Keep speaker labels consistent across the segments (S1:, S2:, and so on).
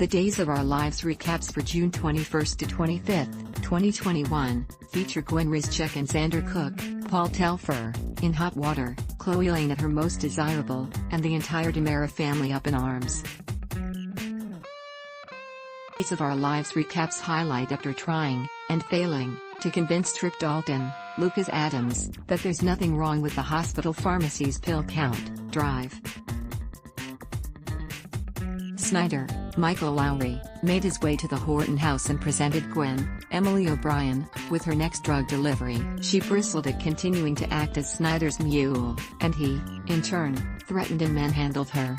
S1: The Days of Our Lives recaps for June 21st to 25th, 2021, feature Gwen Rizchek and Xander Cook, Paul Telfer, in hot water, Chloe Lane at her most desirable, and the entire DiMera family up in arms. Days of Our Lives recaps highlight after trying, and failing, to convince Tripp Dalton, Lucas Adams, that there's nothing wrong with the hospital pharmacy's pill count, drive. Snyder, Michael Lowry, made his way to the Horton house and presented Gwen, Emily O'Brien, with her next drug delivery. She bristled at continuing to act as Snyder's mule, and he, in turn, threatened and manhandled her.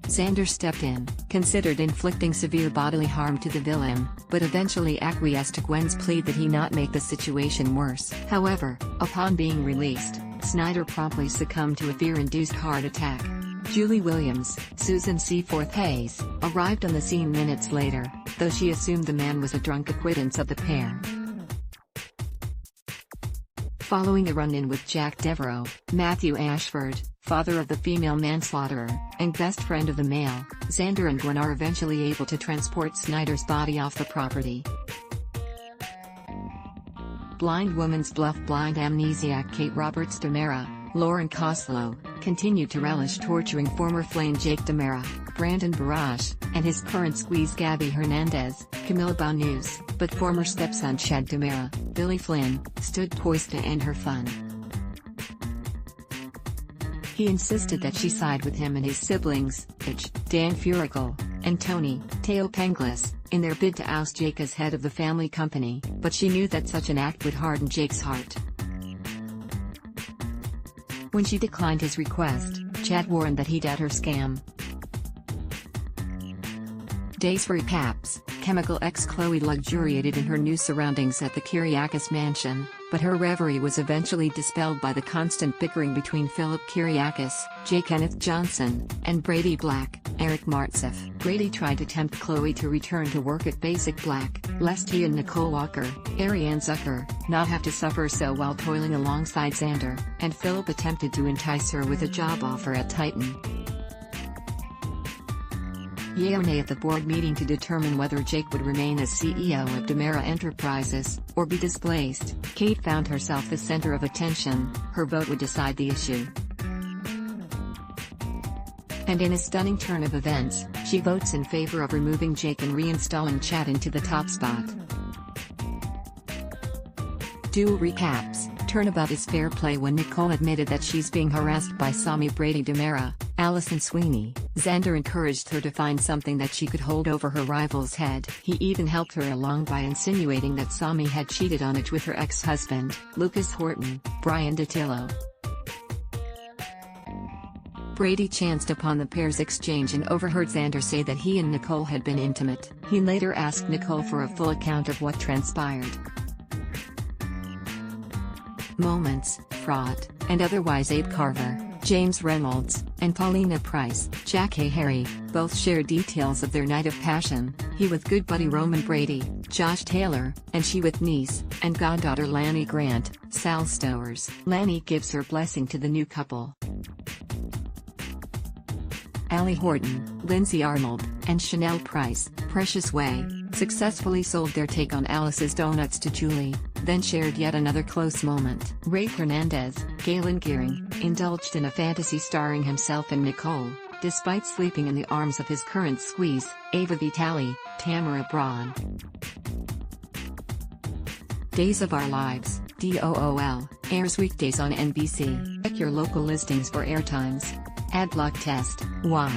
S1: Xander stepped in, considered inflicting severe bodily harm to the villain, but eventually acquiesced to Gwen's plea that he not make the situation worse. However, upon being released, Snyder promptly succumbed to a fear-induced heart attack. Julie Williams, Susan Seaforth Hayes, arrived on the scene minutes later, though she assumed the man was a drunk acquaintance of the pair. Following a run-in with Jack Devereaux, Matthew Ashford, father of the female manslaughterer, and best friend of the male, Xander and Gwen are eventually able to transport Snyder's body off the property. Blind Woman's Bluff blind amnesiac Kate Roberts DiMera, Lauren Koslow, continued to relish torturing former flame Jake DiMera, Brandon Barrage, and his current squeeze Gabby Hernandez, Camila Banus, but former stepson Chad DiMera, Billy Flynn, stood poised to end her fun. He insisted that she side with him and his siblings, Mitch, Dan Furical, and Tony, Teo Penglis, in their bid to oust Jake as head of the family company, but she knew that such an act would harden Jake's heart. When she declined his request, Chad warned that he'd at her scam. Days recaps, Chemical X Chloe luxuriated in her new surroundings at the Kyriakis mansion, but her reverie was eventually dispelled by the constant bickering between Philip Kyriakis, J. Kenneth Johnson, and Brady Black, Eric Martseff. Brady tried to tempt Chloe to return to work at Basic Black, lest he and Nicole Walker, Ariane Zucker, not have to suffer so while toiling alongside Xander, and Philip attempted to entice her with a job offer at Titan. Yay or nay at the board meeting to determine whether Jake would remain as CEO of DiMera Enterprises, or be displaced, Kate found herself the center of attention. Her vote would decide the issue. And in a stunning turn of events, she votes in favor of removing Jake and reinstalling Chad into the top spot. Dual recaps, turnabout is fair play when Nicole admitted that she's being harassed by Sami Brady DiMera, Allison Sweeney. Xander encouraged her to find something that she could hold over her rival's head. He even helped her along by insinuating that Sami had cheated on it with her ex-husband, Lucas Horton, Brian DiTillo. Brady chanced upon the pair's exchange and overheard Xander say that he and Nicole had been intimate. He later asked Nicole for a full account of what transpired. Moments, fraught, and otherwise. Abe Carver, James Reynolds, and Paulina Price, Jack Harry, both share details of their night of passion, he with good buddy Roman Brady, Josh Taylor, and she with niece and goddaughter Lanny Grant, Sal Stowers. Lanny gives her blessing to the new couple. Allie Horton, Lindsay Arnold, and Chanel Price, Precious Way, successfully sold their take on Alice's donuts to Julie, then shared yet another close moment. Ray Hernandez, Galen Gearing, indulged in a fantasy starring himself and Nicole, despite sleeping in the arms of his current squeeze, Ava Vitale, Tamara Braun. Days of Our Lives, DOOL, airs weekdays on NBC. Check your local listings for airtimes. Adblock test, why?